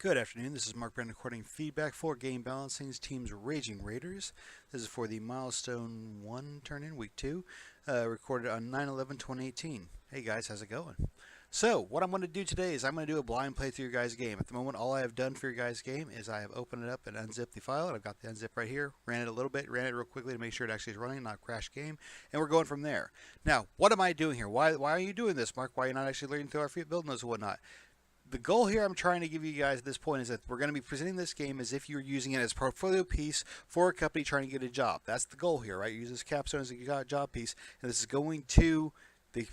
Good afternoon, this is Mark Brand recording feedback for Game Balancing's Team's Raging Raiders. This is for the Milestone 1 turn-in, Week 2, recorded on 9/11/2018. Hey guys, how's it going? So, what I'm going to do today is I'm going to do a blind play through your guys' game. At the moment, all I have done for your guys' game is I have opened it up and unzipped the file, and I've got the unzip right here, ran it a little bit, ran it real quickly to make sure it actually is running, not crash game, and we're going from there. Now, what am I doing here? Why are you doing this, Mark? Why are you not actually learning through our build notes and whatnot? The goal here I'm trying to give you guys at this point is that we're going to be presenting this game as if you're using it as a portfolio piece for a company trying to get a job. That's the goal here, right? You use this capstone as a job piece, and this is going to the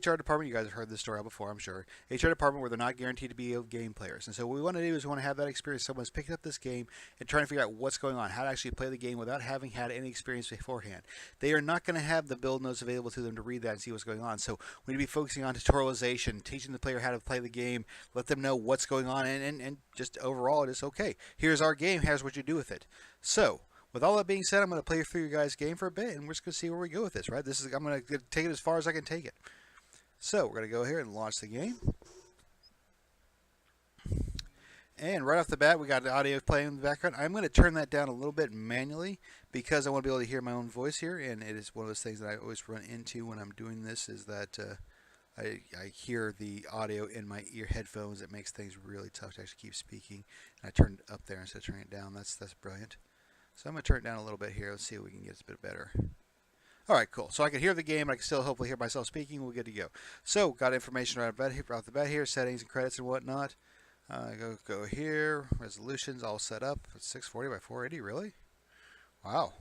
HR department. You guys have heard this story before, I'm sure. HR department where they're not guaranteed to be game players. And so what we want to do is we want to have that experience. Someone's picking up this game and trying to figure out what's going on, how to actually play the game without having had any experience beforehand. They are not going to have the build notes available to them to read that and see what's going on. So we need to be focusing on tutorialization, teaching the player how to play the game, let them know what's going on, and just overall it is okay. Here's our game, here's what you do with it. So with all that being said, I'm going to play through your guys' game for a bit, and we're just going to see where we go with this, right? I'm going to take it as far as I can take it. So we're going to go here and launch the game. And right off the bat, we got the audio playing in the background. I'm going to turn that down a little bit manually because I want to be able to hear my own voice here, and it is one of those things that I always run into when I'm doing this is that I hear the audio in my ear headphones. It makes things really tough to actually keep speaking. And I turned it up there instead of turning it down. That's brilliant. So I'm going to turn it down a little bit here. Let's see if we can get it a bit better. All right, cool. So I can hear the game. I can still hopefully hear myself speaking. We're good to go. So got information right off the bat here, settings and credits and whatnot. Go here. Resolutions all set up. It's 640 by 480. Really? Wow.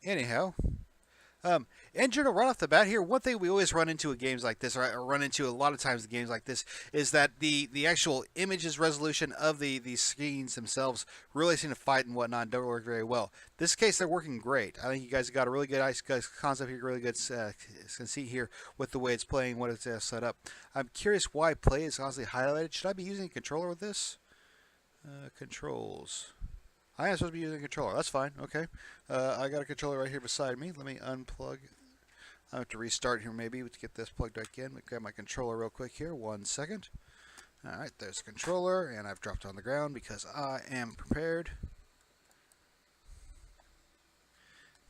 Anyhow. In general, right off the bat here, one thing we always run into in games like this, or run into a lot of times in games like this, is that the actual images resolution of the screens themselves really seem to fight and whatnot and don't work very well. This case, they're working great. I think you guys got a really good concept here, really good conceit here with the way it's playing, what it's set up. I'm curious why play is constantly highlighted. Should I be using a controller with this? Controls. I am supposed to be using a controller. That's fine. Okay. I got a controller right here beside me. Let me unplug. I have to restart here maybe to get this plugged back in. Let me grab my controller real quick here. 1 second. All right, there's the controller, and I've dropped it on the ground because I am prepared.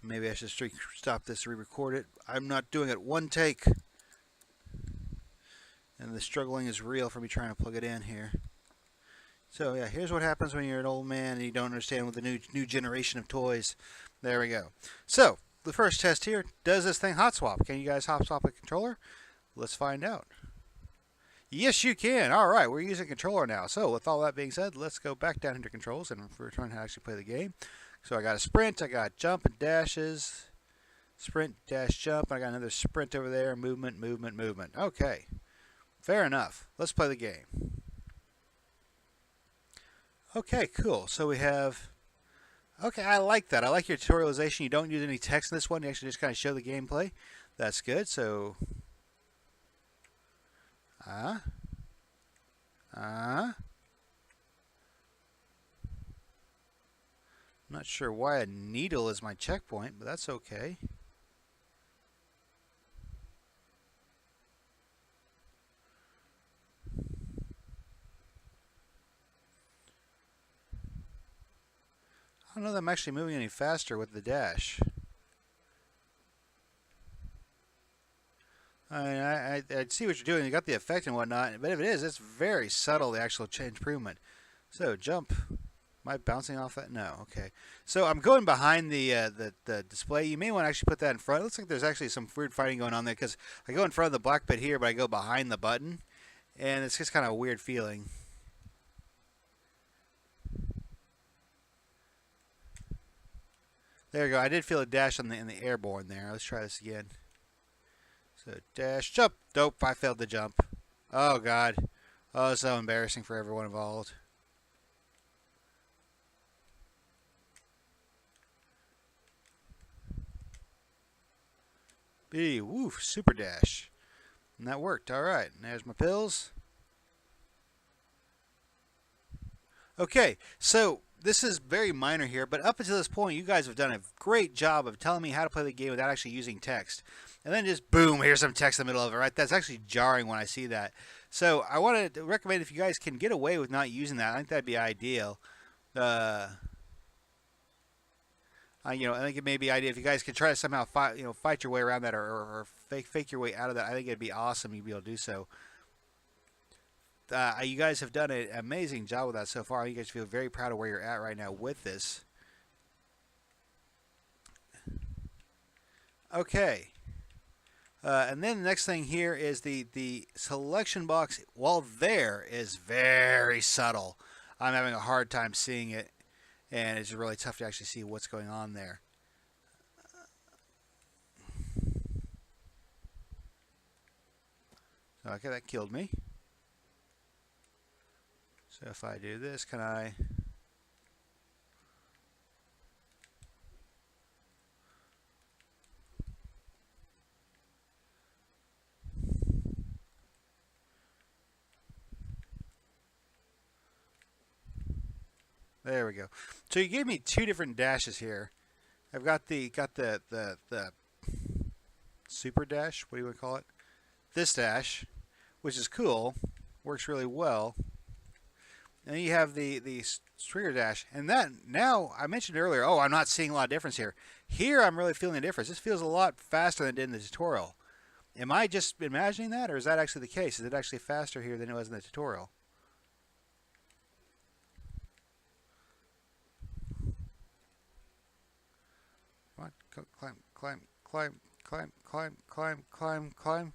Maybe I should stop this, re-record it. I'm not doing it one take. And the struggling is real for me trying to plug it in here. So yeah, here's what happens when you're an old man and you don't understand with the new generation of toys. There we go. So the first test here, does this thing hot swap? Can you guys hot swap a controller? Let's find out. Yes, you can. All right, we're using a controller now. So with all that being said, let's go back down into controls and return how to actually play the game. So I got a sprint, I got jump and dashes, sprint, dash, jump. I got another sprint over there, movement, movement, movement. Okay, fair enough. Let's play the game. Okay, cool. So we have, okay, I like that. I like your tutorialization. You don't use any text in this one. You actually just kind of show the gameplay. That's good. So, I'm not sure why a needle is my checkpoint, but that's okay. I don't know that I'm actually moving any faster with the dash. I see what you're doing. You got the effect and whatnot, but if it is, it's very subtle, the actual improvement. So jump. Am I bouncing off that? No. Okay. So I'm going behind the display. You may want to actually put that in front. It looks like there's actually some weird fighting going on there because I go in front of the black bit here, but I go behind the button, and it's just kind of a weird feeling. There we go. I did feel a dash in the airborne there. Let's try this again. So dash, jump. Nope, I failed the jump. Oh God. Oh, so embarrassing for everyone involved. B, woof, super dash. And that worked. All right. And there's my pills. Okay, so this is very minor here, but up until this point, you guys have done a great job of telling me how to play the game without actually using text. And then just boom, here's some text in the middle of it, right? That's actually jarring when I see that. So I want to recommend if you guys can get away with not using that, I think that'd be ideal. I think it may be ideal if you guys could try to somehow fight your way around that or fake your way out of that. I think it'd be awesome you'd be able to do so. You guys have done an amazing job with that so far. You guys feel very proud of where you're at right now with this. Okay. And then the next thing here is the selection box. While there is very subtle. I'm having a hard time seeing it, and it's really tough to actually see what's going on there. Okay, that killed me. So if I do this, can I... There we go. So you gave me two different dashes here. I've got the super dash. What do you want to call it? This dash, which is cool, works really well. And then you have the stringer dash, and that now I mentioned earlier. Oh, I'm not seeing a lot of difference here. Here I'm really feeling the difference. This feels a lot faster than it did in the tutorial. Am I just imagining that, or is that actually the case? Is it actually faster here than it was in the tutorial? Climb, climb, climb, climb, climb, climb, climb, climb.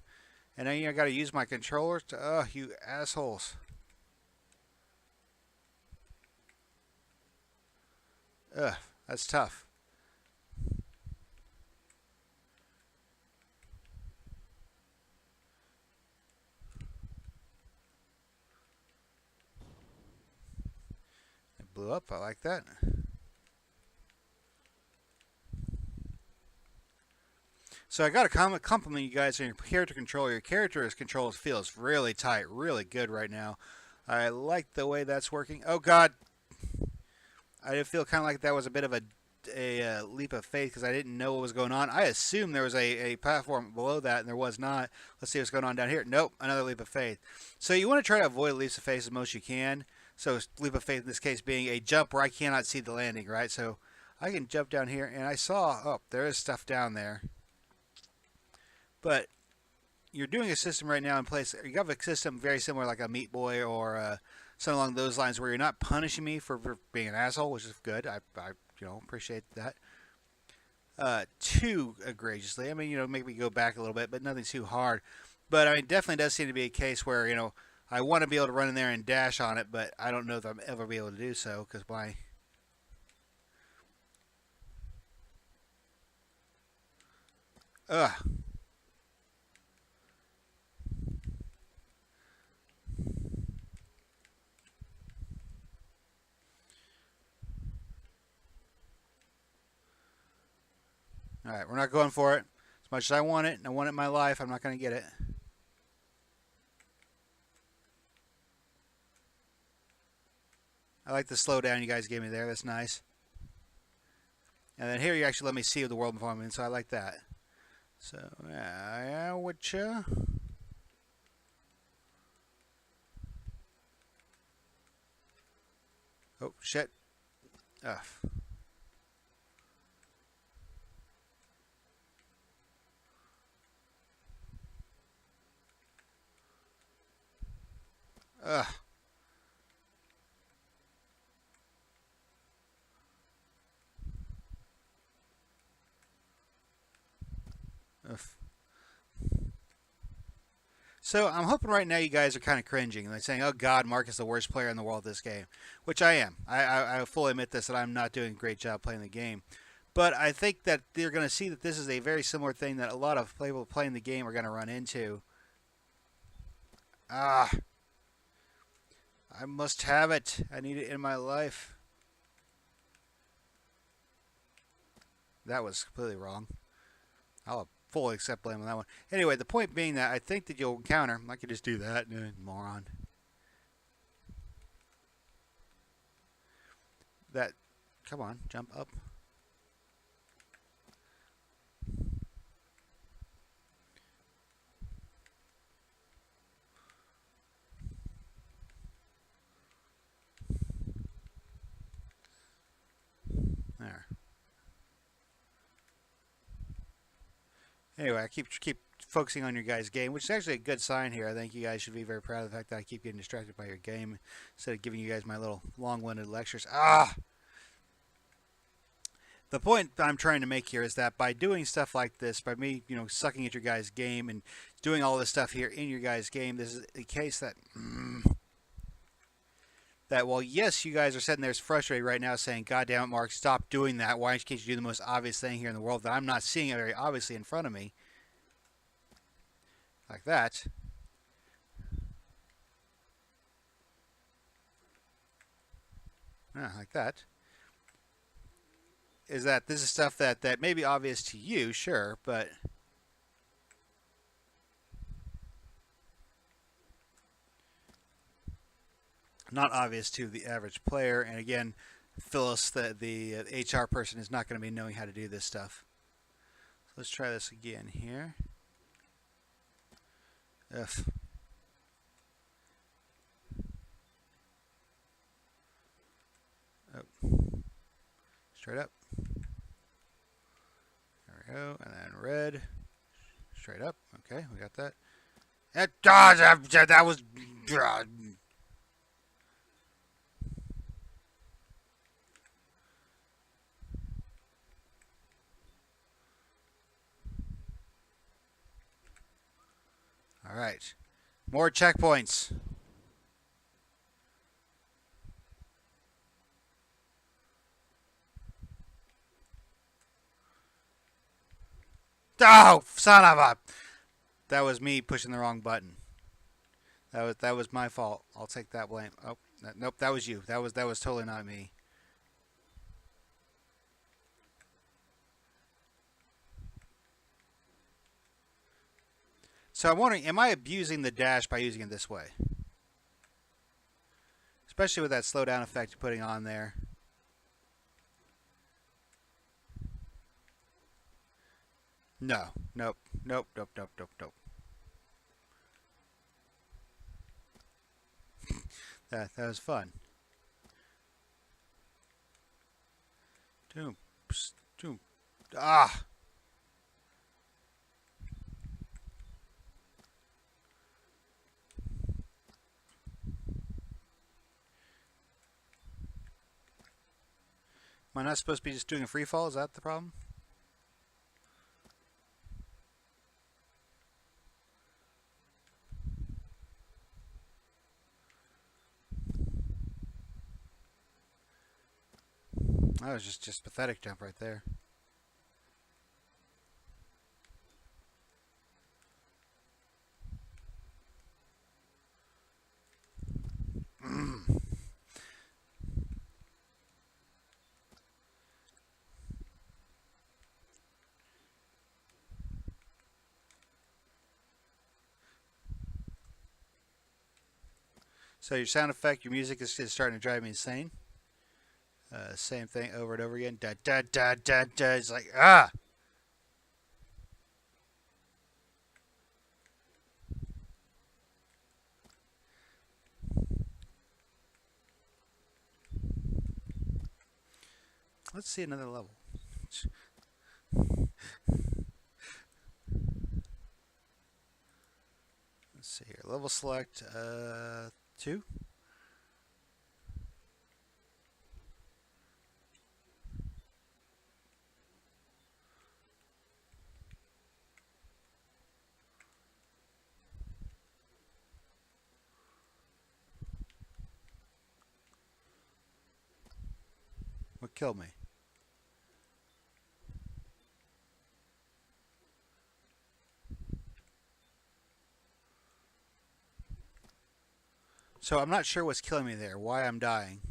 And then I got to use my controller to... Oh, you assholes. Ugh, that's tough. It blew up. I like that. So I got to compliment you guys on your character control. Your character's control feels really tight, really good right now. I like the way that's working. Oh God, I did feel kind of like that was a bit of a leap of faith because I didn't know what was going on. I assumed there was a platform below that, and there was not. Let's see what's going on down here. Nope, another leap of faith. So you want to try to avoid leaps of faith as most you can. So leap of faith in this case being a jump where I cannot see the landing, right? So I can jump down here, and I saw, oh, there is stuff down there. But you're doing a system right now in place. You have a system very similar like a Meat Boy or something along those lines where you're not punishing me for being an asshole, which is good. I appreciate that. Too egregiously. I mean, make me go back a little bit, but nothing too hard. But I mean, definitely does seem to be a case where, I want to be able to run in there and dash on it, but I don't know if I'm ever be able to do so because my... Ugh. Alright, we're not going for it. As much as I want it, and I want it in my life, I'm not going to get it. I like the slowdown you guys gave me there. That's nice. And then here you actually let me see the world before I'm in, so I like that. So, yeah, whatcha? Oh, shit. Ugh. Ugh. Ugh. So I'm hoping right now you guys are kind of cringing, like saying, "Oh God, Mark is the worst player in the world at this game," which I am. I fully admit this, that I'm not doing a great job playing the game. But I think that they're going to see that this is a very similar thing that a lot of people playing the game are going to run into. Ah. I must have it. I need it in my life. That was completely wrong. I'll fully accept blame on that one. Anyway, the point being that I think that you'll encounter... I could just do that. Moron. That, come on, jump up. There. Anyway, I keep focusing on your guys' game, which is actually a good sign here. I think you guys should be very proud of the fact that I keep getting distracted by your game instead of giving you guys my little long-winded lectures. The point I'm trying to make here is that by doing stuff like this, by me, sucking at your guys' game and doing all this stuff here in your guys' game, this is a case that that while yes, you guys are sitting there frustrated right now saying, God damn it, Mark, stop doing that. Why can't you do the most obvious thing here in the world that I'm not seeing it very obviously in front of me? Like that. Like that. Is that this is stuff that may be obvious to you, sure, but not obvious to the average player. And again, Phyllis, the HR person, is not going to be knowing how to do this stuff. So let's try this again here. Ugh. Oh. Straight up. There we go. And then red. Straight up. Okay, we got that. That was... All right. More checkpoints. Oh, son of a... That was me pushing the wrong button. That was my fault. I'll take that blame. Oh, nope, that was you. That was totally not me. So I'm wondering, am I abusing the dash by using it this way? Especially with that slowdown effect you're putting on there. No. Nope. Nope. Nope. Nope. Nope. Nope. That was fun. Doom. Doom. Ah! Am I not supposed to be just doing a free fall? Is that the problem? That was just pathetic jump right there. So your sound effect, your music is starting to drive me insane. Same thing over and over again. Da da da da da. It's like ah. Let's see another level. Let's see here. Level select 2. What killed me? So I'm not sure what's killing me there, why I'm dying.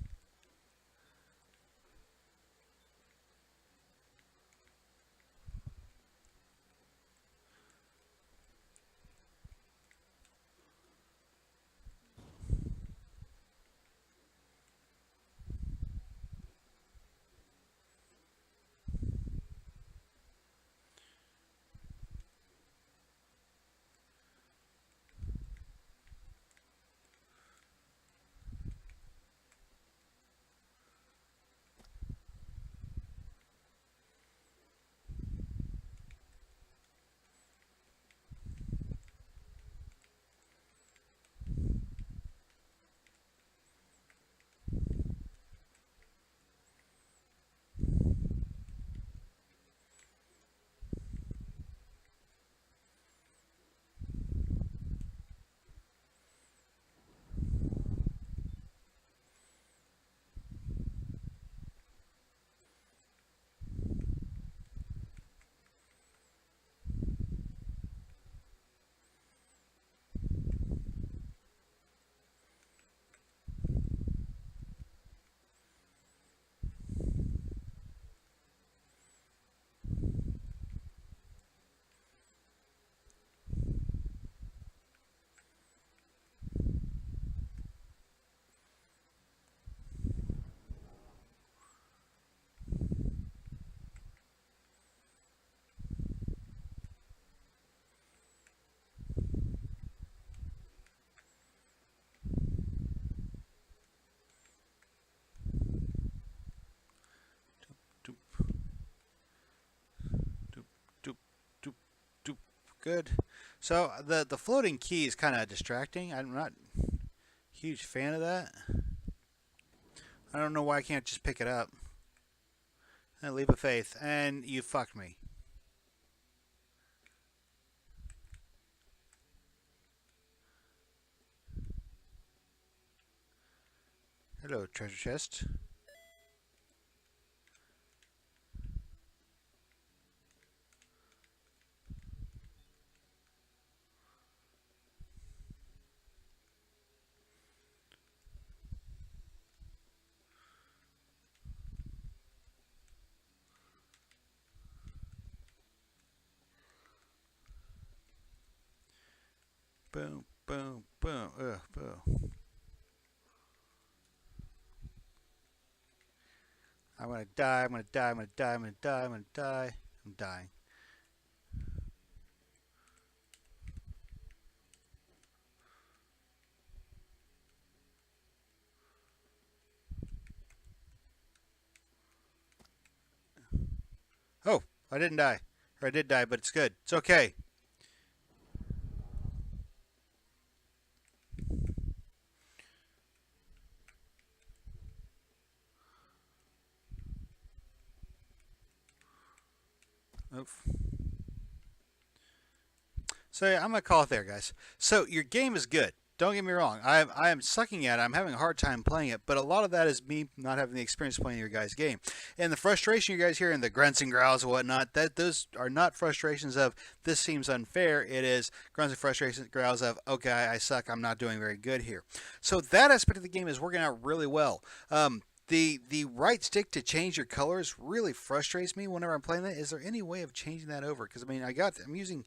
Good. So the floating key is kind of distracting. I'm not a huge fan of that. I don't know why I can't just pick it up. And leap of faith. And you fucked me. Hello, treasure chest. Boom, boom, boom. Boom. I'm gonna die. I'm gonna die. I'm gonna die. I'm gonna die. I'm gonna die. I'm dying. Oh, I didn't die. Or I did die, but it's good. It's okay. Oof. So yeah, I'm gonna call it there, guys. So your game is good. Don't get me wrong. I am sucking at it. I'm having a hard time playing it, but a lot of that is me not having the experience playing your guys' game, and the frustration you guys hear and the grunts and growls and whatnot. Those are not frustrations of this seems unfair. It is grunts and frustrations, growls of okay, I suck. I'm not doing very good here. So that aspect of the game is working out really well. The right stick to change your colors really frustrates me whenever I'm playing that. Is there any way of changing that over? Because I mean, I'm using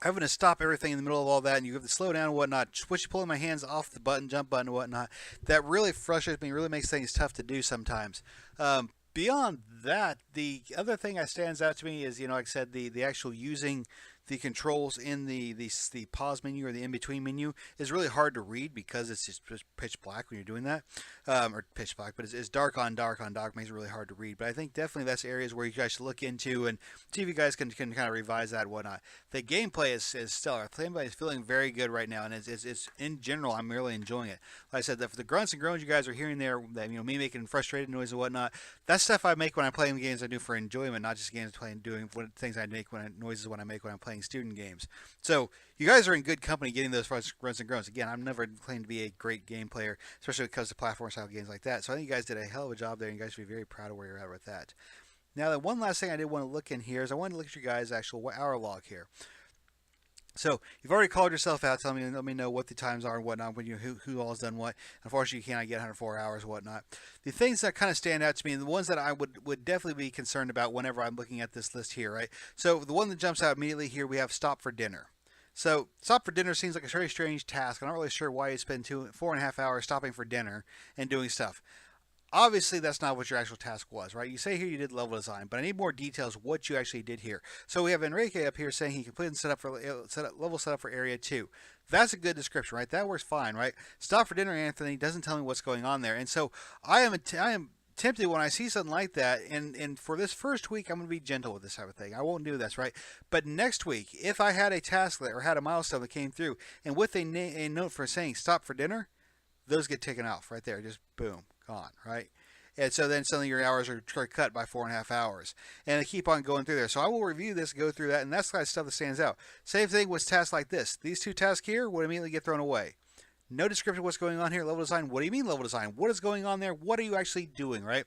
having to stop everything in the middle of all that, and you have to slow down and whatnot. Switch pulling my hands off the button, jump button, and whatnot. That really frustrates me. Really makes things tough to do sometimes. Beyond that, the other thing that stands out to me is, like I said, the actual using the controls in the pause menu or the in between menu is really hard to read because it's just pitch black when you're doing that, or pitch black, but it's dark on dark on dark, makes it really hard to read. But I think definitely that's areas where you guys should look into and see if you guys can kind of revise that and whatnot. The gameplay is stellar. The gameplay is feeling very good right now, and it's in general I'm really enjoying it. Like I said, the grunts and groans you guys are hearing there, that me making frustrated noise and whatnot, that's stuff I make when I'm playing games I do for enjoyment, not just games doing things I make noises when I make when I'm playing student games. So you guys are in good company getting those grunts and groans. Again, I'm never claimed to be a great game player, especially when it comes to platform style games like that. So I think you guys did a hell of a job there, and you guys should be very proud of where you're at with that. Now, the one last thing I did want to look in here is I wanted to look at your guys' actual hour log here. So you've already called yourself out, let me know what the times are and whatnot, when who all has done what. Unfortunately, you cannot get 104 hours and whatnot. The things that kind of stand out to me, and the ones that I would definitely be concerned about whenever I'm looking at this list here, right? So the one that jumps out immediately here, we have stop for dinner. So stop for dinner seems like a very strange task. I'm not really sure why you spend 4.5 hours stopping for dinner and doing stuff. Obviously, that's not what your actual task was, right? You say here you did level design, but I need more details what you actually did here. So we have Enrique up here saying he completed level setup for area 2. That's a good description, right? That works fine, right? Stop for dinner, Anthony doesn't tell me what's going on there, and so I am tempted when I see something like that, and for this first week I'm going to be gentle with this type of thing. I won't do this, right? But next week, if I had a task or had a milestone that came through, and with a note for saying stop for dinner, those get taken off right there, just boom, gone, right? And so then suddenly your hours are cut by 4.5 hours, and they keep on going through there. So I will review this, go through that, and that's the kind of stuff that stands out. Same thing with tasks like this. These two tasks here would immediately get thrown away. No description of what's going on here. Level design. What do you mean level design? What is going on there? What are you actually doing, right?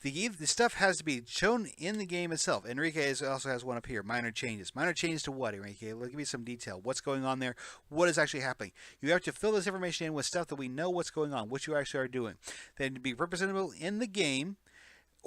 The stuff has to be shown in the game itself. Enrique also has one up here. Minor changes. Minor changes to what, Enrique? Give me some detail. What's going on there? What is actually happening? You have to fill this information in with stuff that we know what's going on, what you actually are doing. They need to be representable in the game,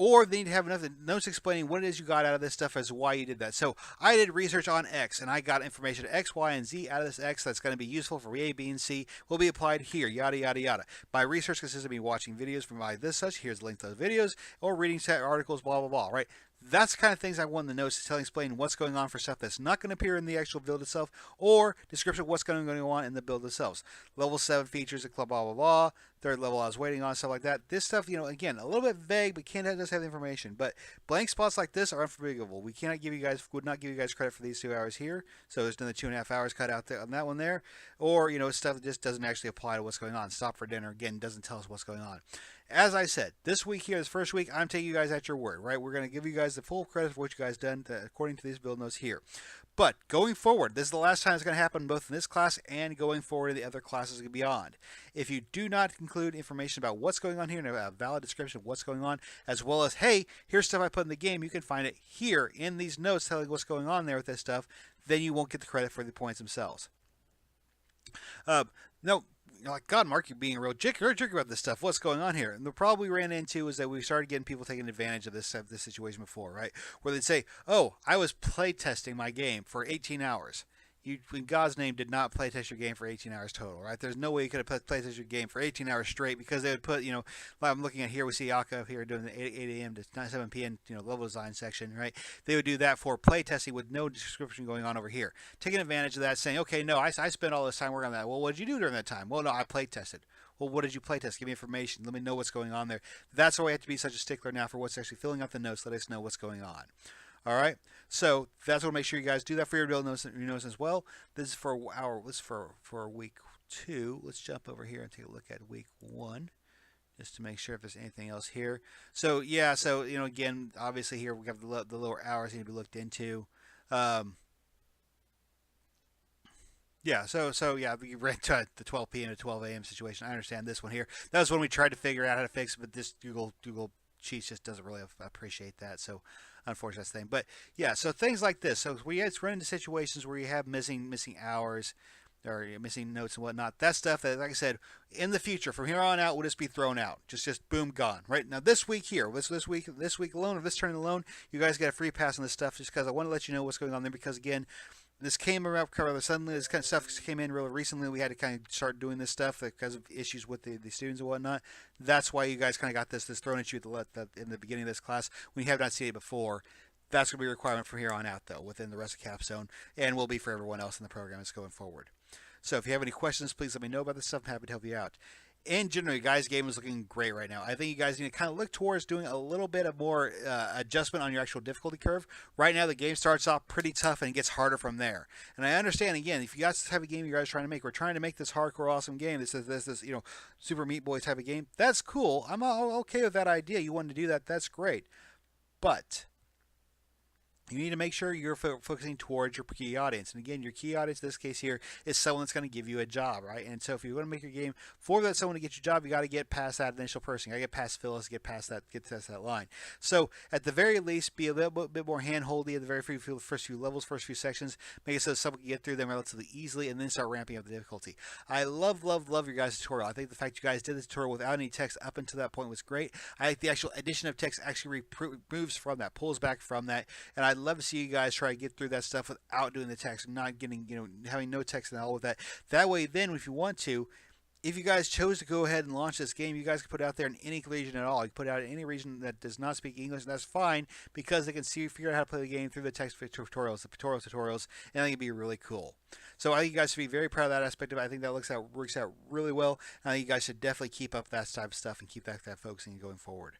or they need to have enough notes explaining what it is you got out of this stuff as to why you did that. So I did research on X, and I got information X, Y, and Z out of this X that's going to be useful for A, B, and C will be applied here, yada, yada, yada. My research consists of me watching videos from this such. Here's the link to those videos, or reading articles, blah, blah, blah, right? That's the kind of things I want in the notes to explain what's going on for stuff that's not going to appear in the actual build itself, or description of what's going to go on in the build itself. Level 7 features, blah, blah, blah, blah. Third level I was waiting on, stuff like that. This stuff, again, a little bit vague, but does have the information. But blank spots like this are unforgivable. We would not give you guys credit for these 2 hours here. So there's another 2.5 hours cut out there on that one there. Or, stuff that just doesn't actually apply to what's going on. Stop for dinner, again, doesn't tell us what's going on. As I said, this week here, this first week, I'm taking you guys at your word, right? We're going to give you guys the full credit for what you guys done according to these build notes here. But going forward, this is the last time it's going to happen both in this class and going forward in the other classes beyond. If you do not include information about what's going on here and a valid description of what's going on, as well as, hey, here's stuff I put in the game, you can find it here in these notes telling what's going on there with this stuff, then you won't get the credit for the points themselves. No. You're like, God, Mark, you're being a real jerk about this stuff. What's going on here? And the problem we ran into is that we started getting people taking advantage of this situation before, right? Where they'd say, oh, I was playtesting my game for 18 hours. You, in God's name, did not playtest your game for 18 hours total, right? There's no way you could have playtested your game for 18 hours straight, because they would put, like I'm looking at here, we see Aka here doing the 8 a.m. to 7 p.m. Level design section, right? They would do that for playtesting with no description going on over here. Taking advantage of that, saying, okay, no, I spent all this time working on that. Well, what did you do during that time? Well, no, I playtested. Well, what did you playtest? Give me information. Let me know what's going on there. That's why we have to be such a stickler now for what's actually filling out the notes. Let us know what's going on. All right, so that's what make sure you guys do that for your build notes as well. This is for week 2. Let's jump over here and take a look at week 1, just to make sure if there's anything else here. So yeah, so again, obviously here we have the lower hours need to be looked into. Yeah, so yeah, we ran to the 12 p.m. to 12 a.m. situation. I understand this one here. That was when we tried to figure out how to fix it, but this Google Sheets just doesn't really appreciate that. So unfortunate thing. But yeah, so things like this. So we run into situations where you have missing hours or missing notes and whatnot. That stuff that, like I said, in the future, from here on out, will just be thrown out. Just boom, gone. Right now, this week here, this week alone, or this turn alone, you guys get a free pass on this stuff, just because I want to let you know what's going on there. Because again, this came around rather suddenly. This kind of stuff came in really recently. We had to kind of start doing this stuff because of issues with the students and whatnot. That's why you guys kind of got this thrown at you in the beginning of this class when you have not seen it before. That's going to be a requirement from here on out, though, within the rest of Capstone, and will be for everyone else in the program that's going forward. So if you have any questions, please let me know about this stuff. I'm happy to help you out. In general, you guys' game is looking great right now. I think you guys need to kind of look towards doing a little bit of more adjustment on your actual difficulty curve. Right now, the game starts off pretty tough and it gets harder from there. And I understand, again, if you guys have a game you guys are trying to make, we're trying to make this hardcore awesome game. This Super Meat Boy type of game. That's cool. I'm okay with that idea. You want to do that. That's great. But you need to make sure you're focusing towards your key audience. And again, your key audience in this case here is someone that's going to give you a job, right? And so if you want to make your game for that someone to get your job, you got to get past that initial person. You got to get past Phyllis, get past that line. So at the very least, be a little bit more hand-holdy at the very first few levels, first few sections. Make it so someone can get through them relatively easily, and then start ramping up the difficulty. I love your guys' tutorial. I think the fact you guys did this tutorial without any text up until that point was great. I think the actual addition of text actually removes from that, pulls back from that, and I love to see you guys try to get through that stuff without doing the text, not getting, having no text and all with that. That way, then, if you want to, if you guys chose to go ahead and launch this game, you guys can put it out there in any region at all. You can put it out in any region that does not speak English, and that's fine, because they can figure out how to play the game through the text tutorials, and I think it'd be really cool. So I think you guys should be very proud of that aspect of it. I think that works out really well, and I think you guys should definitely keep up that type of stuff and keep that focusing going forward.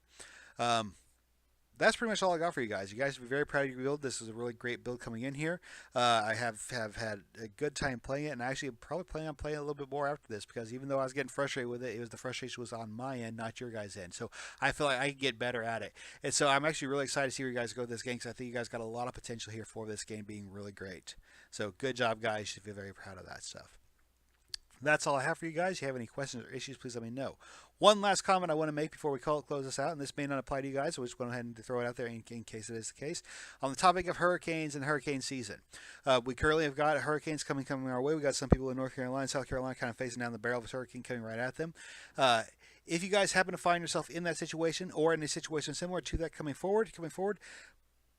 That's pretty much all I got for you guys. You guys should be very proud of your build. This is a really great build coming in here. I have had a good time playing it, and I actually probably plan on playing a little bit more after this, because even though I was getting frustrated with it, the frustration was on my end, not your guys' end. So I feel like I can get better at it. And so I'm actually really excited to see where you guys go with this game, because I think you guys got a lot of potential here for this game being really great. So good job, guys. You should feel very proud of that stuff. That's all I have for you guys. If you have any questions or issues, please let me know. One last comment I want to make before we close this out, and this may not apply to you guys, so we're just going ahead and throw it out there in case it is the case. On the topic of hurricanes and hurricane season, we currently have got hurricanes coming our way. We got some people in North Carolina, South Carolina, kind of facing down the barrel of this hurricane coming right at them. If you guys happen to find yourself in that situation, or in a situation similar to that coming forward,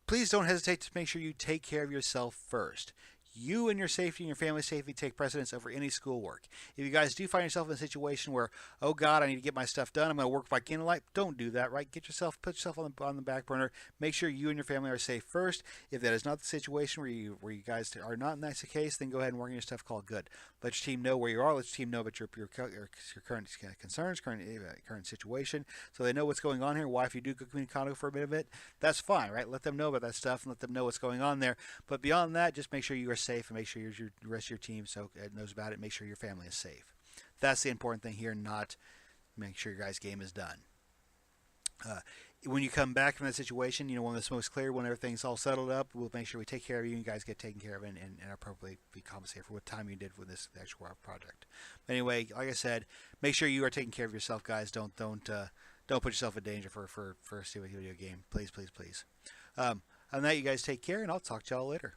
please don't hesitate to make sure you take care of yourself first. You and your safety and your family's safety take precedence over any schoolwork. If you guys do find yourself in a situation where, oh God, I need to get my stuff done, I'm going to work by candlelight, don't do that, right? Put yourself on the back burner. Make sure you and your family are safe first. If that is not the situation where you guys are not in that case, then go ahead and work on your stuff. Call good. Let your team know where you are. Let your team know about your current concerns, current situation, so they know what's going on here. Why, if you do go communicado for a bit of it, that's fine, right? Let them know about that stuff and let them know what's going on there. But beyond that, just make sure you are safe and make sure the rest of your team knows about it. Make sure your family is safe. That's the important thing here, not make sure your guys' game is done. When you come back from that situation, when the smoke's clear, when everything's all settled up, we'll make sure we take care of you and you guys get taken care of and appropriately be compensated for what time you did with this actual project. But anyway, like I said, make sure you are taking care of yourself, guys. Don't put yourself in danger for a video game. Please, please, please. On that, you guys take care, and I'll talk to y'all later.